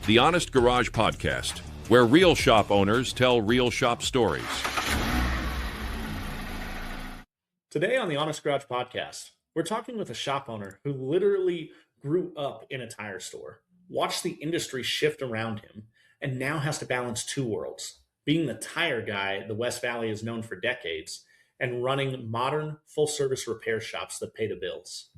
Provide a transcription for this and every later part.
The Honest Garage Podcast, where real shop owners tell real shop stories. Today on the Honest Garage Podcast, we're talking with a shop owner who literally grew up in a tire store, watched the industry shift around him, and now has to balance two worlds, being the tire guy the West Valley has known for decades and running modern full-service repair shops that pay the bills.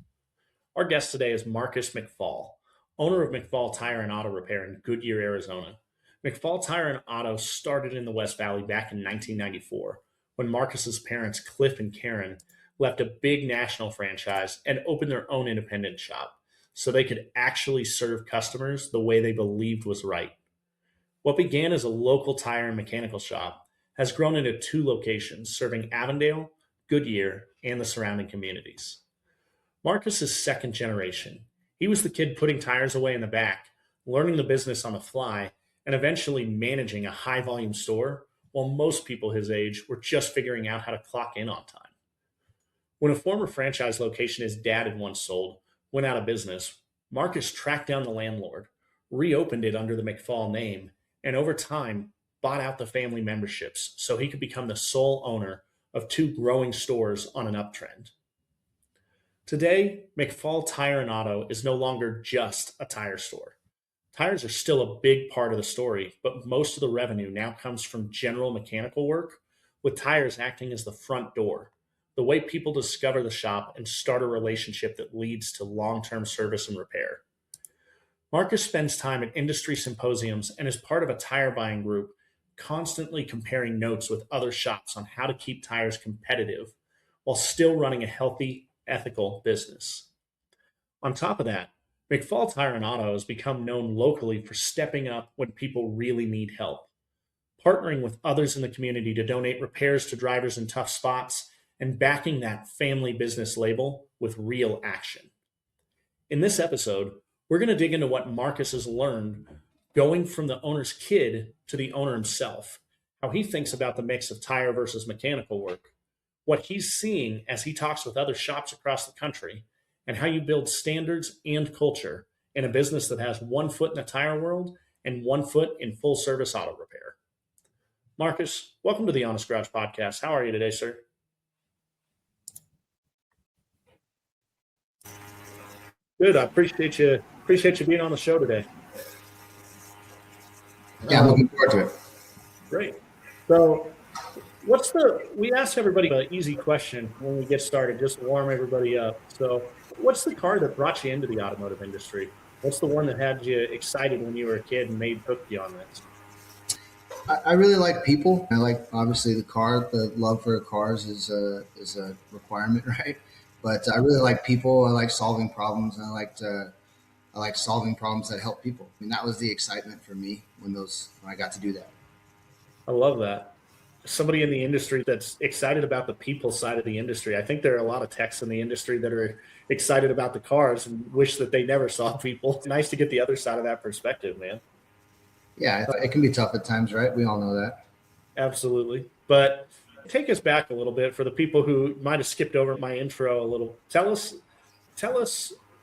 Our guest today is Marcus McFall, owner of McFall Tire and Auto Repair in Goodyear, Arizona. McFall Tire and Auto started in the West Valley back in 1994 when Marcus's parents, Cliff and Karen, left a big national franchise and opened their own independent shop so they could actually serve customers the way they believed was right. What began as a local tire and mechanical shop has grown into two locations serving Avondale, Goodyear, and the surrounding communities. Marcus is second generation. He was the kid putting tires away in the back, learning the business on the fly, and eventually managing a high-volume store, while most people his age were just figuring out how to clock in on time. When a former franchise location his dad had once sold went out of business, Marcus tracked down the landlord, reopened it under the McFall name, and over time bought out the family memberships so he could become the sole owner of two growing stores on an uptrend. Today, McFall Tire and Auto is no longer just a tire store. Tires are still a big part of the story, but most of the revenue now comes from general mechanical work, with tires acting as the front door, the way people discover the shop and start a relationship that leads to long-term service and repair. Marcus spends time at industry symposiums and is part of a tire buying group, constantly comparing notes with other shops on how to keep tires competitive while still running a healthy, ethical business. On top of that, McFall Tire and Auto has become known locally for stepping up when people really need help, partnering with others in the community to donate repairs to drivers in tough spots, and backing that family business label with real action. In this episode, we're going to dig into what Marcus has learned going from the owner's kid to the owner himself, how he thinks about the mix of tire versus mechanical work, what he's seeing as he talks with other shops across the country, and how you build standards and culture in a business that has 1 foot in the tire world and 1 foot in full service auto repair. Marcus, welcome to the Honest Garage Podcast. How are you today, sir? Good. I appreciate you being on the show today. Yeah, I'm looking forward to it. Great. So we ask everybody an easy question when we get started, just to warm everybody up. So what's the car that brought you into the automotive industry? What's the one that had you excited when you were a kid and hooked you on this? I really like people. I like, obviously, the love for cars is a requirement, right? But I really like people. I like solving problems, and I like solving problems that help people. I mean, that was the excitement for me when I got to do that. I love that. Somebody in the industry that's excited about the people side of the industry. I think there are a lot of techs in the industry that are excited about the cars and wish that they never saw people. It's nice to get the other side of that perspective, man. Yeah, it can be tough at times, right? We all know that. Absolutely. But take us back a little bit for the people who might have skipped over my intro a little. Tell us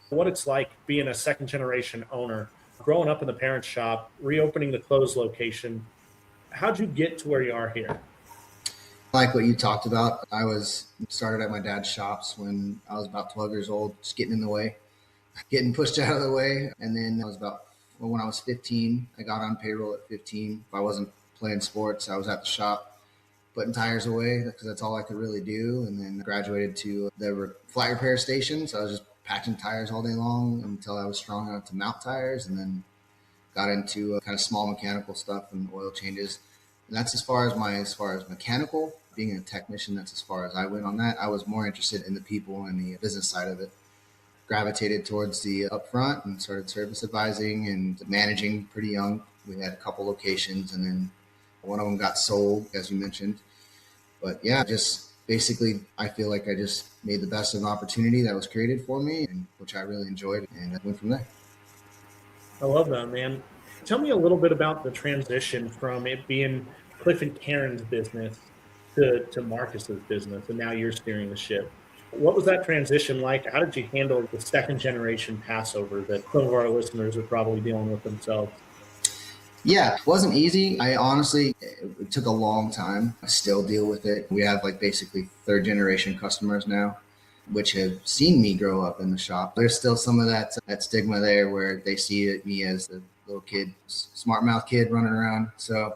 what it's like being a second generation owner, growing up in the parent shop, reopening the closed location. How'd you get to where you are here? Like what you talked about, I started at my dad's shops when I was about 12 years old, just getting in the way, getting pushed out of the way. And then when I was 15, I got on payroll at 15. If I wasn't playing sports, I was at the shop putting tires away because that's all I could really do. And then graduated to the flat repair station. So I was just patching tires all day long until I was strong enough to mount tires, and then got into kind of small mechanical stuff and oil changes. And that's as far as mechanical, being a technician, that's as far as I went on that. I was more interested in the people and the business side of it. Gravitated towards the upfront and started service advising and managing pretty young. We had a couple locations, and then one of them got sold, as you mentioned. But yeah, just basically, I feel like I just made the best of an opportunity that was created for me, and which I really enjoyed, and I went from there. I love that, man. Tell me a little bit about the transition from it being Cliff and Karen's business to Marcus's business, and now you're steering the ship. What was that transition like? How did you handle the second generation Passover that some of our listeners are probably dealing with themselves? Yeah, it wasn't easy. I honestly, it took a long time. I still deal with it. We have like basically third generation customers now, which have seen me grow up in the shop. There's still some of that stigma there where they see me as the little kid, smart mouth kid running around. So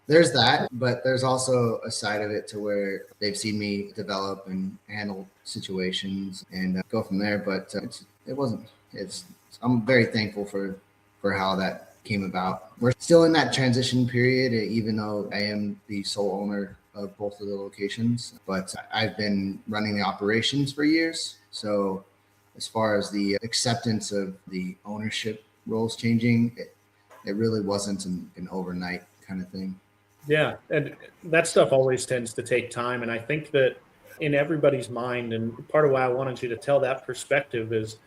there's that, but there's also a side of it to where they've seen me develop and handle situations and go from there. But it wasn't. It's I'm very thankful for how that came about. We're still in that transition period, even though I am the sole owner of both of the locations. But I've been running the operations for years, so as far as the acceptance of the ownership roles changing, it really wasn't an overnight kind of thing. Yeah, and that stuff always tends to take time, and I think that in everybody's mind, and part of why I wanted you to tell that perspective is,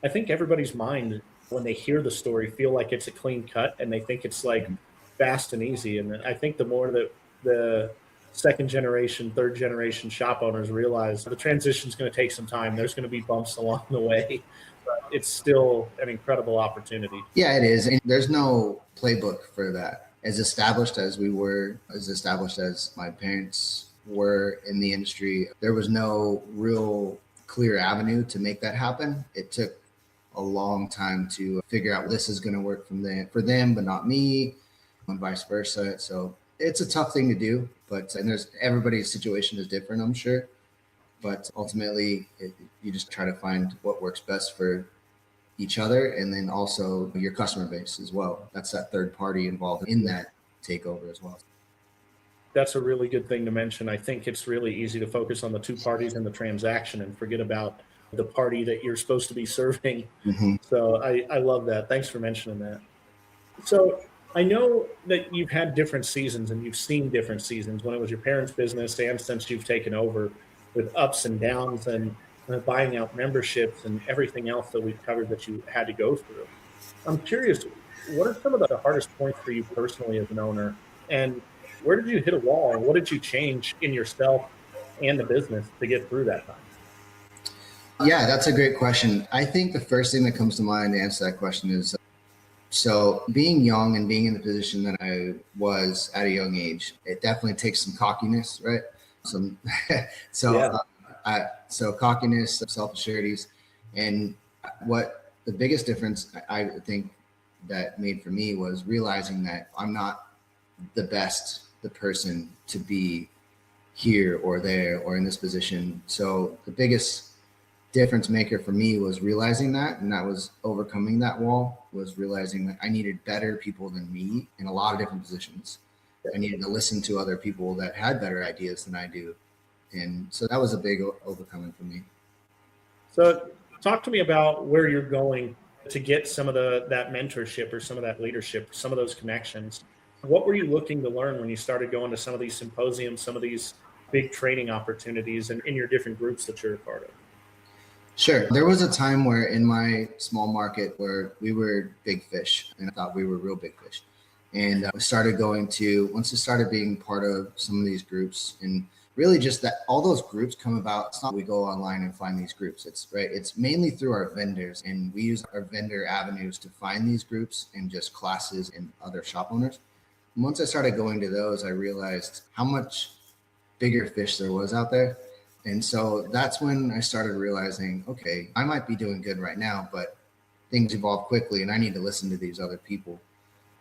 I think everybody's mind when they hear the story feel like it's a clean cut, and they think it's like fast and easy. And I think the more that the second generation, third generation shop owners realize the transition is going to take some time, there's going to be bumps along the way, but it's still an incredible opportunity. Yeah, it is. And there's no playbook for that. As established as we were, as established as my parents were in the industry, there was no real clear avenue to make that happen. It took a long time to figure out this is going to work for them, but not me, and vice versa. So it's a tough thing to do, but and there's everybody's situation is different, I'm sure. But ultimately, you just try to find what works best for each other and then also your customer base as well. That's that third party involved in that takeover as well. That's a really good thing to mention. I think it's really easy to focus on the two parties in the transaction and forget about the party that you're supposed to be serving. Mm-hmm. So I love that. Thanks for mentioning that. So I know that you've had different seasons and you've seen different seasons when it was your parents' business and since you've taken over, with ups and downs and buying out memberships and everything else that we've covered that you had to go through. I'm curious, what are some of the hardest points for you personally as an owner? And where did you hit a wall? And what did you change in yourself and the business to get through that time? Yeah, that's a great question. I think the first thing that comes to mind to answer that question is so being young and being in the position that I was at a young age, it definitely takes some cockiness, right? Some so Yeah. so cockiness, self assurities, and what the biggest difference I think that made for me was realizing that I'm not the person to be here or there or in this position. So the biggest difference maker for me was realizing that, and that was overcoming that wall, was realizing that I needed better people than me in a lot of different positions. I needed to listen to other people that had better ideas than I do. And so that was a big overcoming for me. So talk to me about where you're going to get some of that mentorship or some of that leadership, some of those connections. What were you looking to learn when you started going to some of these symposiums, some of these big training opportunities in your different groups that you're a part of? Sure. There was a time where in my small market where we were big fish and I thought we were real big fish. And I started going to, once I started being part of some of these groups and really just that all those groups come about. It's not we go online and find these groups. It's right. It's mainly through our vendors and we use our vendor avenues to find these groups and just classes and other shop owners. And once I started going to those, I realized how much bigger fish there was out there. And so that's when I started realizing, okay, I might be doing good right now, but things evolve quickly and I need to listen to these other people,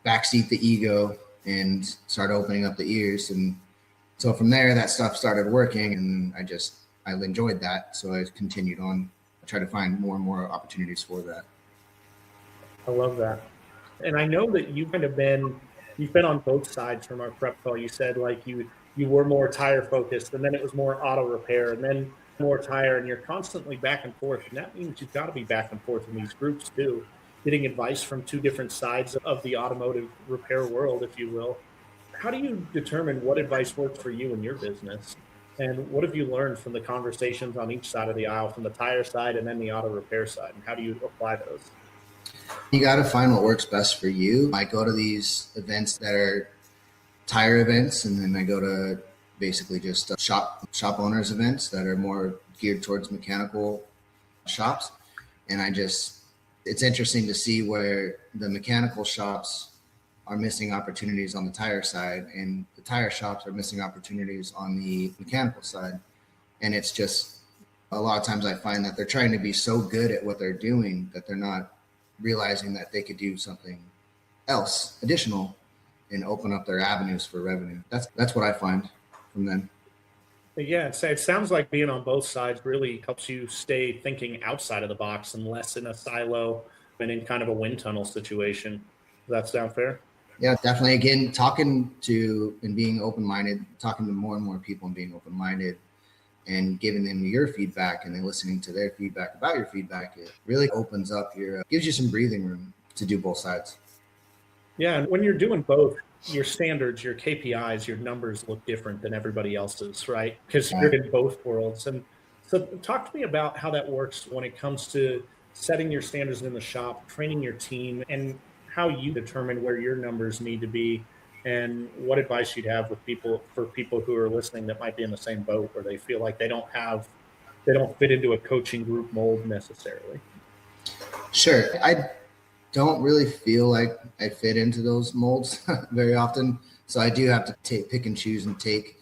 backseat the ego and start opening up the ears. And so from there, that stuff started working and I enjoyed that. So I continued on. I tried to find more and more opportunities for that. I love that. And I know that you've been on both sides from our prep call. You said like you were more tire focused and then it was more auto repair and then more tire and you're constantly back and forth. And that means you've got to be back and forth in these groups too, getting advice from two different sides of the automotive repair world, if you will. How do you determine what advice works for you in your business? And what have you learned from the conversations on each side of the aisle, from the tire side and then the auto repair side? And how do you apply those? You got to find what works best for you. I go to these events that are tire events, and then I go to basically just shop owners events that are more geared towards mechanical shops. And it's interesting to see where the mechanical shops are missing opportunities on the tire side, and the tire shops are missing opportunities on the mechanical side. And it's just a lot of times I find that they're trying to be so good at what they're doing that they're not realizing that they could do something else additional and open up their avenues for revenue. That's what I find from them. Yeah, it sounds like being on both sides really helps you stay thinking outside of the box and less in a silo and in kind of a wind tunnel situation. Does that sound fair? Yeah, definitely. Again, talking to and being open-minded, talking to more and more people and being open-minded and giving them your feedback and then listening to their feedback about your feedback, it really opens up gives you some breathing room to do both sides. Yeah, and when you're doing both, your standards, your KPIs, your numbers look different than everybody else's, right? Because you're in both worlds. And so talk to me about how that works when it comes to setting your standards in the shop, training your team, and how you determine where your numbers need to be and what advice you'd have for people who are listening that might be in the same boat where they feel like they don't fit into a coaching group mold necessarily. Sure. I don't really feel like I fit into those molds very often. So I do have to pick and choose and stick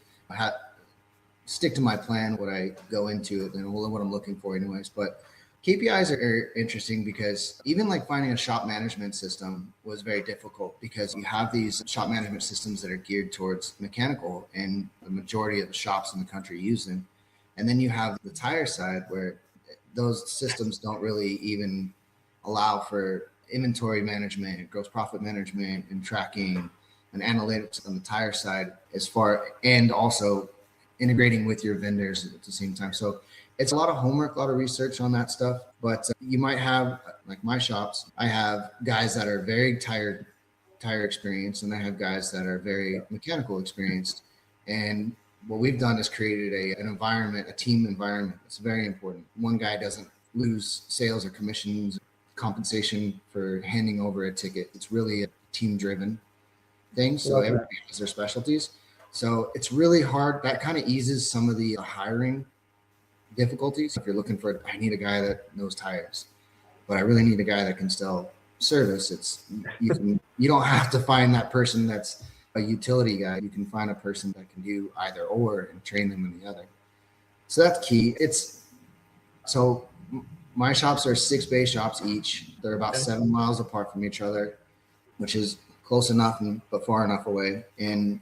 to my plan, what I go into it and what I'm looking for anyways. But KPIs are interesting because even like finding a shop management system was very difficult because you have these shop management systems that are geared towards mechanical and the majority of the shops in the country use them. And then you have the tire side where those systems don't really even allow for inventory management, gross profit management, and tracking and analytics on the tire side and also integrating with your vendors at the same time. So it's a lot of homework, a lot of research on that stuff. But you might have, like my shops, I have guys that are very tire experienced, and I have guys that are very mechanical experienced. And what we've done is created an environment, a team environment. It's very important. One guy doesn't lose sales or commissions, compensation for handing over a ticket. It's really a team-driven thing. So everybody has their specialties. So it's really hard. That kind of eases some of the hiring difficulties. If you're looking I need a guy that knows tires, but I really need a guy that can sell service. You don't have to find that person that's a utility guy. You can find a person that can do either or and train them in the other. So that's key. So my shops are 6 bay shops each. They're about 7 miles apart from each other, which is close enough but far enough away. And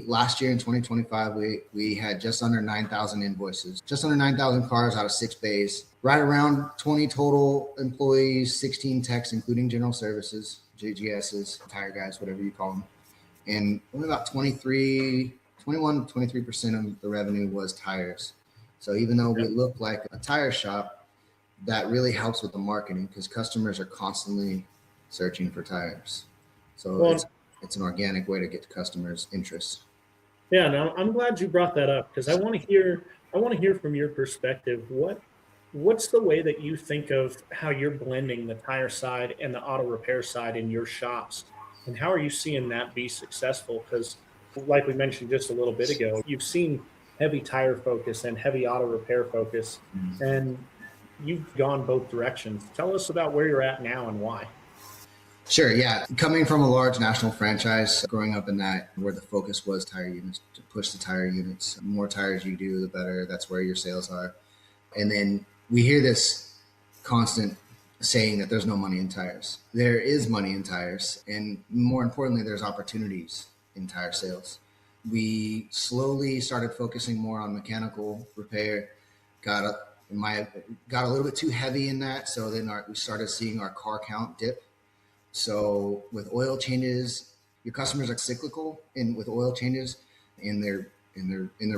last year in 2025, we had just under 9,000 invoices, just under 9,000 cars out of 6 bays, right around 20 total employees, 16 techs, including general services, JGSs, tire guys, whatever you call them. And only about 21 to 23% of the revenue was tires. So even though we look like a tire shop, that really helps with the marketing because customers are constantly searching for tires. So it's an organic way to get customers' interest. Yeah, no, I'm glad you brought that up because I want to hear from your perspective. What's the way that you think of how you're blending the tire side and the auto repair side in your shops, and how are you seeing that be successful? Because, like we mentioned just a little bit ago, you've seen heavy tire focus and heavy auto repair focus, and you've gone both directions. Tell us about where you're at now and why. Sure. Yeah. Coming from a large national franchise, growing up in that where the focus was tire units, to push the tire units, the more tires you do, the better. That's where your sales are. And then we hear this constant saying that there's no money in tires. There is money in tires. And more importantly, there's opportunities in tire sales. We slowly started focusing more on mechanical repair, got a little bit too heavy in that. So then we started seeing our car count dip. So with oil changes, your customers are cyclical with oil changes in their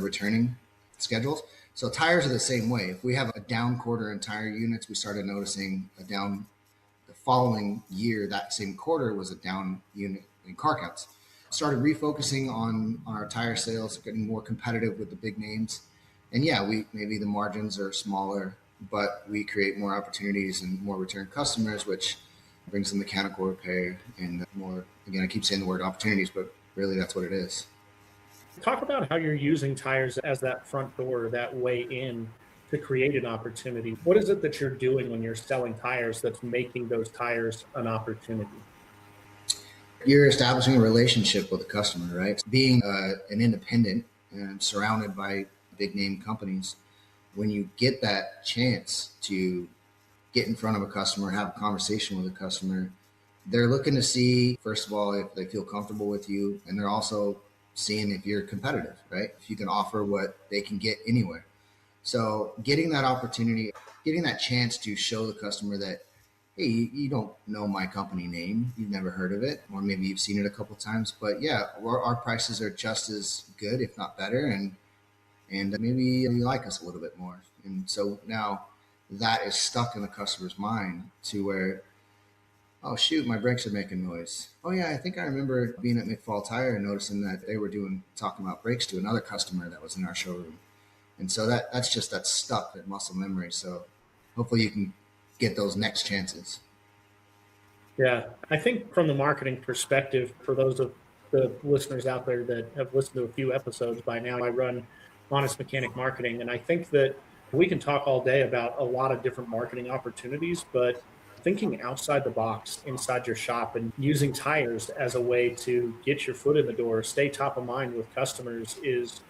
returning schedules. So tires are the same way. If we have a down quarter in tire units, we started noticing a down the following year. That same quarter was a down unit in car counts. Started refocusing on our tire sales, getting more competitive with the big names. And yeah, maybe the margins are smaller, but we create more opportunities and more return customers, which brings the mechanical repair and more. Again, I keep saying the word opportunities, but really that's what it is. Talk about how you're using tires as that front door, that way in to create an opportunity. What is it that you're doing when you're selling tires that's making those tires an opportunity? You're establishing a relationship with the customer, right? Being an independent and surrounded by big name companies, when you get that chance to get in front of a customer, have a conversation with a customer, they're looking to see, first of all, if they feel comfortable with you, and they're also seeing if you're competitive, right? If you can offer what they can get anywhere. So getting that opportunity, getting that chance to show the customer that, hey, you don't know my company name, you've never heard of it, or maybe you've seen it a couple times, but yeah, our prices are just as good, if not better, and maybe you like us a little bit more. And so now that is stuck in the customer's mind to where, oh shoot, my brakes are making noise. Oh yeah, I think I remember being at McFall Tire and noticing that they were talking about brakes to another customer that was in our showroom. And so that's stuck, that muscle memory. So hopefully you can get those next chances. Yeah, I think from the marketing perspective, for those of the listeners out there that have listened to a few episodes by now, I run Honest Mechanic Marketing. And I think that we can talk all day about a lot of different marketing opportunities, but thinking outside the box inside your shop and using tires as a way to get your foot in the door, stay top of mind with customers is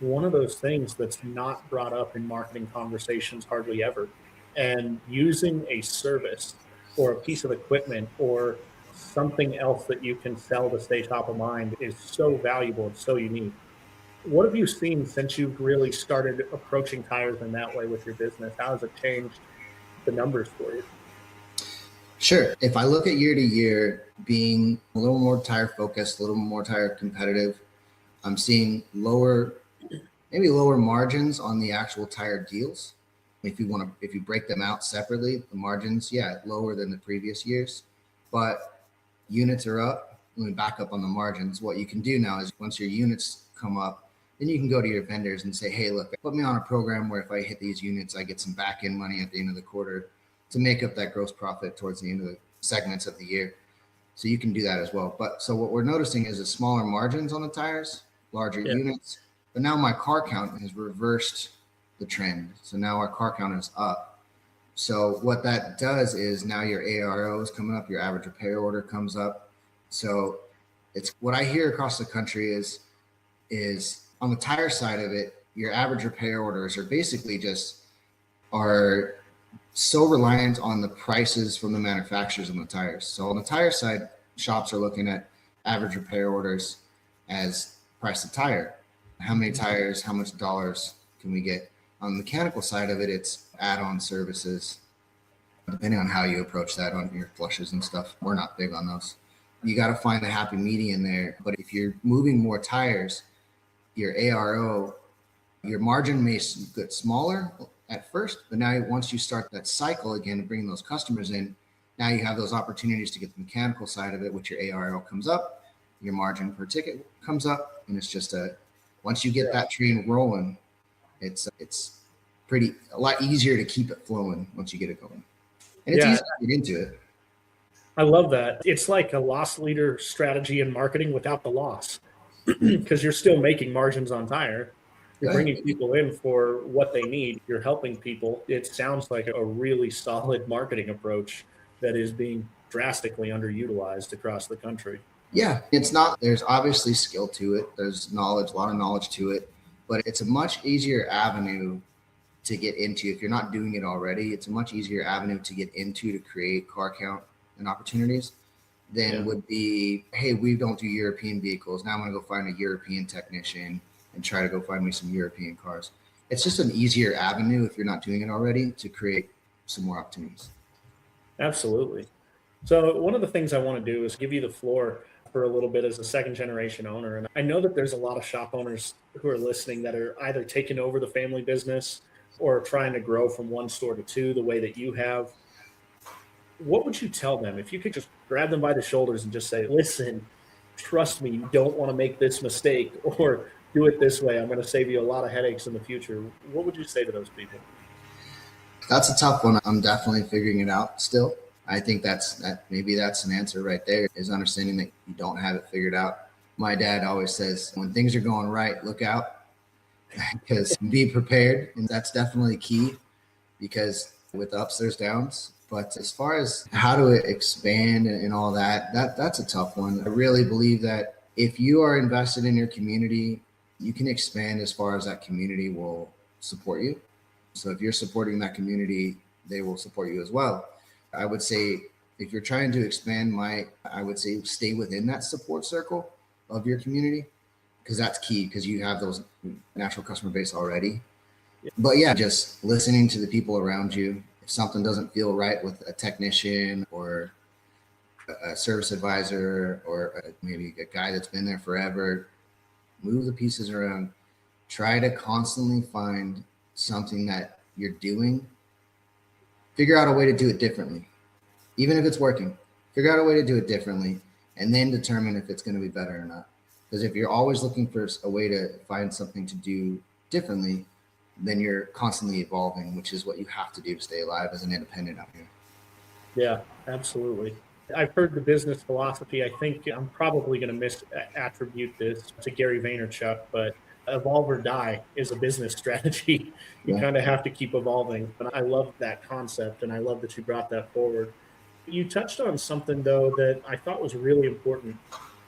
one of those things that's not brought up in marketing conversations hardly ever. And using a service or a piece of equipment or something else that you can sell to stay top of mind is so valuable. It's so unique. What have you seen since you've really started approaching tires in that way with your business? How has it changed the numbers for you? Sure. If I look at year to year being a little more tire focused, a little more tire competitive, I'm seeing maybe lower margins on the actual tire deals. If you break them out separately, the margins, yeah, lower than the previous years, but units are up. Let me back up on the margins. What you can do now is once your units come up, then you can go to your vendors and say, hey, look, put me on a program where if I hit these units, I get some back end money at the end of the quarter to make up that gross profit towards the end of the segments of the year. So you can do that as well. But so what we're noticing is smaller margins on the tires, larger units. But now my car count has reversed the trend. So now our car count is up. So what that does is now your ARO is coming up, your average repair order comes up. So it's what I hear across the country is on the tire side of it, your average repair orders are basically are so reliant on the prices from the manufacturers on the tires. So on the tire side, shops are looking at average repair orders as price of tire. How many tires, how much dollars can we get? On the mechanical side of it, it's add-on services. Depending on how you approach that on your flushes and stuff, we're not big on those. You got to find the happy median there. But if you're moving more tires, your ARO, your margin may get smaller at first, but now once you start that cycle again of bringing those customers in, now you have those opportunities to get the mechanical side of it, which your ARO comes up, your margin per ticket comes up, and it's just once you get that train rolling, it's a lot easier to keep it flowing once you get it going, and it's easy to get into it. I love that. It's like a loss leader strategy in marketing without the loss, because you're still making margins on tire. You're bringing people in for what they need. You're helping people. It sounds like a really solid marketing approach that is being drastically underutilized across the country. Yeah, there's obviously skill to it. There's a lot of knowledge to it, but it's a much easier avenue to get into. If you're not doing it already, it's a much easier avenue to get into to create car count and opportunities than would be, hey, we don't do European vehicles. Now I'm going to go find a European technician and try to go find me some European cars. It's just an easier avenue if you're not doing it already to create some more opportunities. Absolutely. So one of the things I want to do is give you the floor for a little bit as a second generation owner. And I know that there's a lot of shop owners who are listening that are either taking over the family business or trying to grow from one store to two the way that you have. What would you tell them if you could just grab them by the shoulders and just say, listen, trust me, you don't want to make this mistake, or do it this way. I'm going to save you a lot of headaches in the future. What would you say to those people? That's a tough one. I'm definitely figuring it out still. I think maybe that's an answer right there, is understanding that you don't have it figured out. My dad always says, when things are going right, look out, because be prepared. And that's definitely key, because with ups, there's downs. But as far as how to expand and all that's a tough one. I really believe that if you are invested in your community, you can expand as far as that community will support you. So if you're supporting that community, they will support you as well. I would say if you're trying to expand, I would say stay within that support circle of your community, because that's key, because you have those natural customer base already. But yeah, just listening to the people around you. If something doesn't feel right with a technician or a service advisor or maybe a guy that's been there forever, move the pieces around. Try to constantly find something that you're doing. Figure out a way to do it differently. Even if it's working, figure out a way to do it differently and then determine if it's going to be better or not. Because if you're always looking for a way to find something to do differently, then you're constantly evolving, which is what you have to do to stay alive as an independent out here. Yeah, absolutely. I've heard the business philosophy. I think I'm probably going to misattribute this to Gary Vaynerchuk, but evolve or die is a business strategy. You kind of have to keep evolving. But I love that concept, and I love that you brought that forward. You touched on something, though, that I thought was really important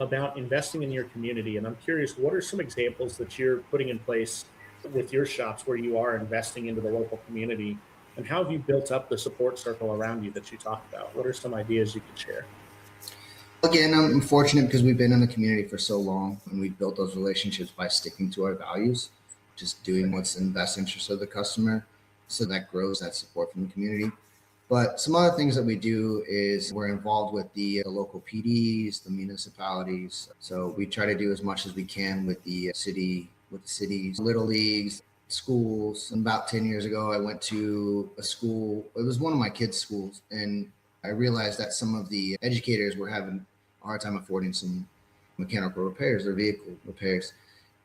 about investing in your community. And I'm curious, what are some examples that you're putting in place with your shops where you are investing into the local community? And how have you built up the support circle around you that you talked about? What are some ideas you could share? Again, I'm fortunate because we've been in the community for so long and we've built those relationships by sticking to our values, just doing what's in the best interest of the customer. So that grows that support from the community. But some other things that we do is we're involved with the local PDs, the municipalities. So we try to do as much as we can with the cities, little leagues, schools. And about 10 years ago, I went to a school. It was one of my kids' schools. And I realized that some of the educators were having a hard time affording some mechanical repairs, their vehicle repairs.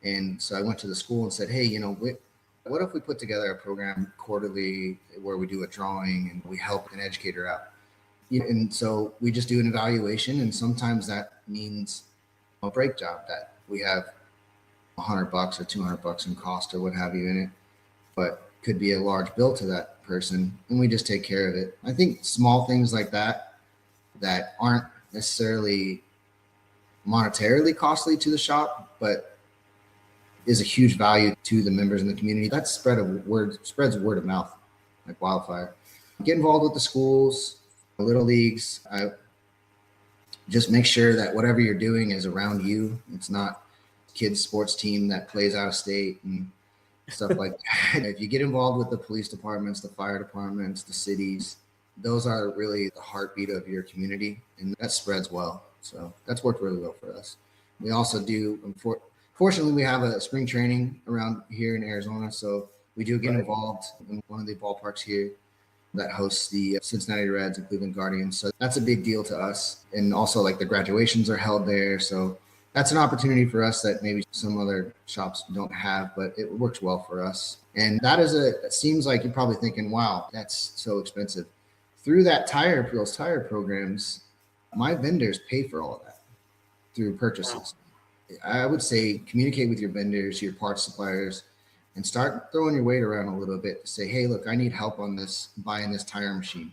And so I went to the school and said, hey, what if we put together a program quarterly where we do a drawing and we help an educator out? And so we just do an evaluation. And sometimes that means a brake job that we have $100 or $200 in cost or what have you in it, but could be a large bill to that person. And we just take care of it. I think small things like that aren't necessarily monetarily costly to the shop, but is a huge value to the members in the community. That spreads word of mouth like wildfire. Get involved with the schools, the little leagues. Just make sure that whatever you're doing is around you. It's not kids sports team that plays out of state and stuff like that. If you get involved with the police departments, the fire departments, the cities, those are really the heartbeat of your community, and that spreads well. So that's worked really well for us. We also do, fortunately, we have a spring training around here in Arizona. So we do get involved in one of the ballparks here that hosts the Cincinnati Reds and Cleveland Guardians. So that's a big deal to us. And also like the graduations are held there. So that's an opportunity for us that maybe some other shops don't have, but it works well for us. And it seems like you're probably thinking, wow, that's so expensive. Through those tire programs, my vendors pay for all of that through purchases. I would say communicate with your vendors, your parts suppliers, and start throwing your weight around a little bit to say, hey, look, I need help on buying this tire machine.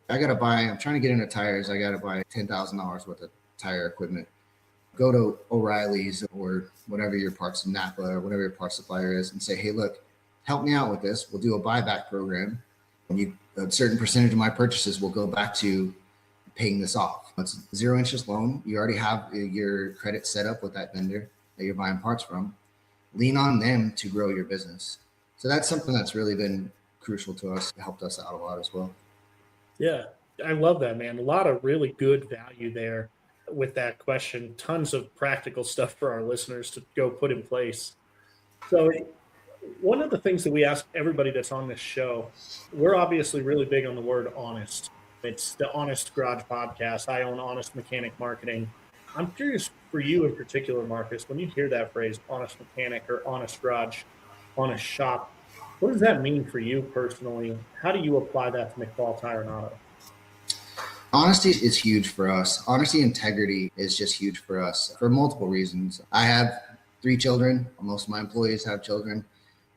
I'm trying to get into tires. I got to buy $10,000 worth of tire equipment. Go to O'Reilly's or whatever your parts, Napa or whatever your parts supplier is, and say, hey, look, help me out with this. We'll do a buyback program. And a certain percentage of my purchases will go back to paying this off. It's a 0 interest loan. You already have your credit set up with that vendor that you're buying parts from. Lean on them to grow your business. So that's something that's really been crucial to us. It helped us out a lot as well. Yeah, I love that, man. A lot of really good value there with that question. Tons of practical stuff for our listeners to go put in place. So one of the things that we ask everybody that's on this show, we're obviously really big on the word honest. It's the Honest Garage podcast. I own Honest Mechanic Marketing. I'm curious for you in particular, Marcus, when you hear that phrase, honest mechanic or honest garage, honest shop, what does that mean for you personally? How do you apply that to McFall Tire and Auto? Honesty is huge for us. Honesty, integrity is just huge for us for multiple reasons. I have 3 children. Most of my employees have children.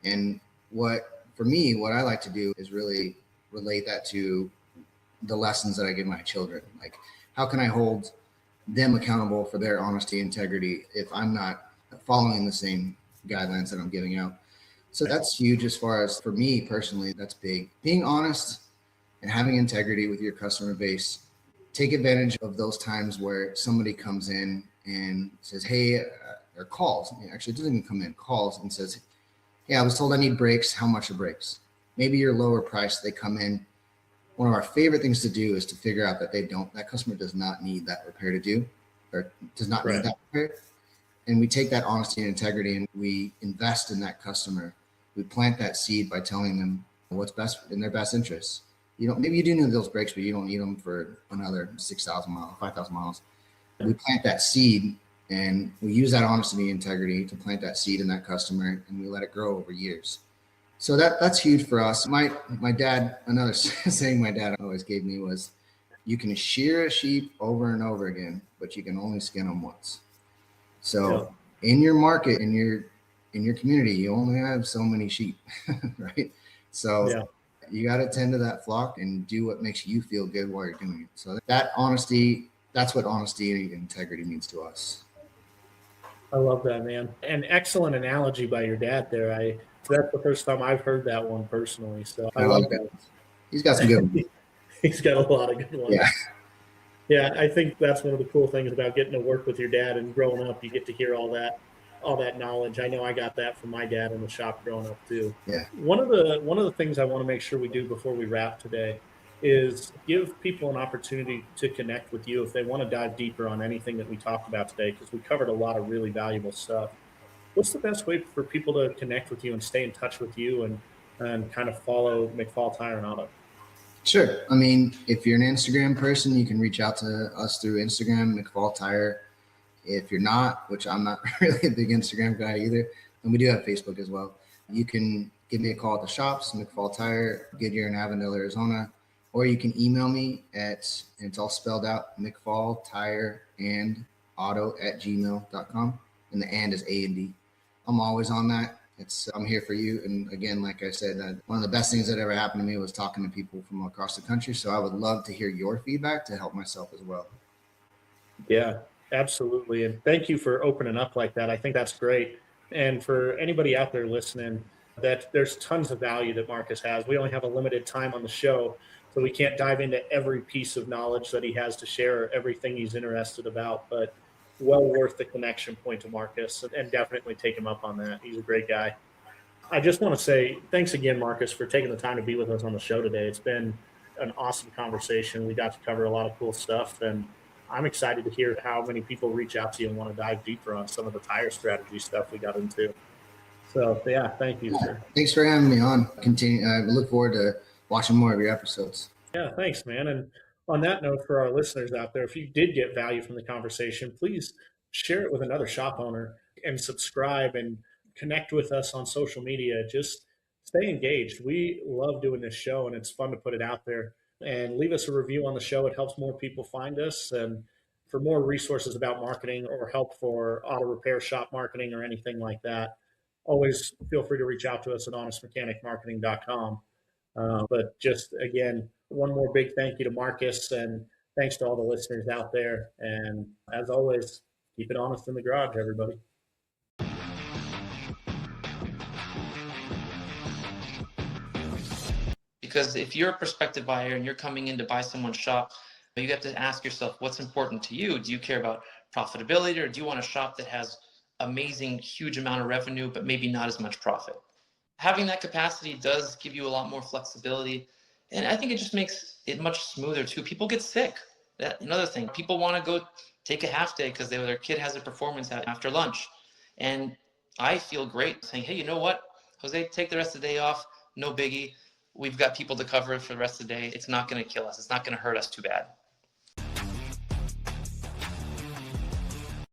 And what I like to do is really relate that to the lessons that I give my children. Like, how can I hold them accountable for their honesty and integrity if I'm not following the same guidelines that I'm giving out? So that's huge as far as for me personally, that's big. Being honest and having integrity with your customer base. Take advantage of those times where somebody comes in and says, hey, or calls. Actually, it doesn't even come in, calls and says, hey, I was told I need brakes. How much are brakes? Maybe you're lower priced. They come in. One of our favorite things to do is to figure out that that customer does not need that repair to do, or does not need that repair. And we take that honesty and integrity and we invest in that customer. We plant that seed by telling them what's best in their best interests. Maybe you do need those brakes, but you don't need them for another 6,000 miles, 5,000 miles. We plant that seed and we use that honesty and integrity to plant that seed in that customer, and we let it grow over years. So that's huge for us. My dad, another saying my dad always gave me was, you can shear a sheep over and over again, but you can only skin them once. So in your market, in your community, you only have so many sheep, right? So you got to tend to that flock and do what makes you feel good while you're doing it. So that honesty, that's what honesty and integrity means to us. I love that, man. An excellent analogy by your dad there. That's the first time I've heard that one personally. So I love that. He's got some good ones. He's got a lot of good ones. Yeah. Yeah, I think that's one of the cool things about getting to work with your dad and growing up. You get to hear all that knowledge. I know I got that from my dad in the shop growing up too. Yeah. One of the things I want to make sure we do before we wrap today is give people an opportunity to connect with you if they want to dive deeper on anything that we talked about today, because we covered a lot of really valuable stuff. What's the best way for people to connect with you and stay in touch with you and kind of follow McFall Tire and Auto? Sure. I mean, if you're an Instagram person, you can reach out to us through Instagram, McFall Tire. If you're not, which I'm not really a big Instagram guy either, and we do have Facebook as well, you can give me a call at the shops, McFall Tire, Goodyear in Avondale, Arizona, or you can email me it's all spelled out, McFall Tire and Auto @gmail.com. And the and is A&D. I'm always on that. I'm here for you. And again, like I said, one of the best things that ever happened to me was talking to people from across the country. So I would love to hear your feedback to help myself as well. Yeah, absolutely. And thank you for opening up like that. I think that's great. And for anybody out there listening, that there's tons of value that Marcus has. We only have a limited time on the show, so we can't dive into every piece of knowledge that he has to share, everything he's interested about, but well worth the connection point to Marcus, and definitely take him up on that. He's a great guy. I just want to say thanks again, Marcus, for taking the time to be with us on the show today. It's been an awesome conversation. We got to cover a lot of cool stuff, and I'm excited to hear how many people reach out to you and want to dive deeper on some of the tire strategy stuff we got into. So, yeah, thank you, sir. Thanks for having me on. I look forward to watching more of your episodes. Yeah, thanks, man. And on that note, for our listeners out there, if you did get value from the conversation, please share it with another shop owner and subscribe and connect with us on social media. Just stay engaged. We love doing this show, and it's fun to put it out there. And leave us a review on the show. It helps more people find us. And for more resources about marketing or help for auto repair shop marketing or anything like that, always feel free to reach out to us at honestmechanicmarketing.com. But just, again, one more big thank you to Marcus, and thanks to all the listeners out there. And as always, keep it honest in the garage, everybody. Because if you're a prospective buyer and you're coming in to buy someone's shop, you have to ask yourself, what's important to you? Do you care about profitability, or do you want a shop that has amazing, huge amount of revenue, but maybe not as much profit? Having that capacity does give you a lot more flexibility. And I think it just makes it much smoother too. People get sick. That's another thing. People want to go take a half day because their kid has a performance after lunch. And I feel great saying, hey, you know what, Jose, take the rest of the day off. No biggie. We've got people to cover it for the rest of the day. It's not going to kill us. It's not going to hurt us too bad.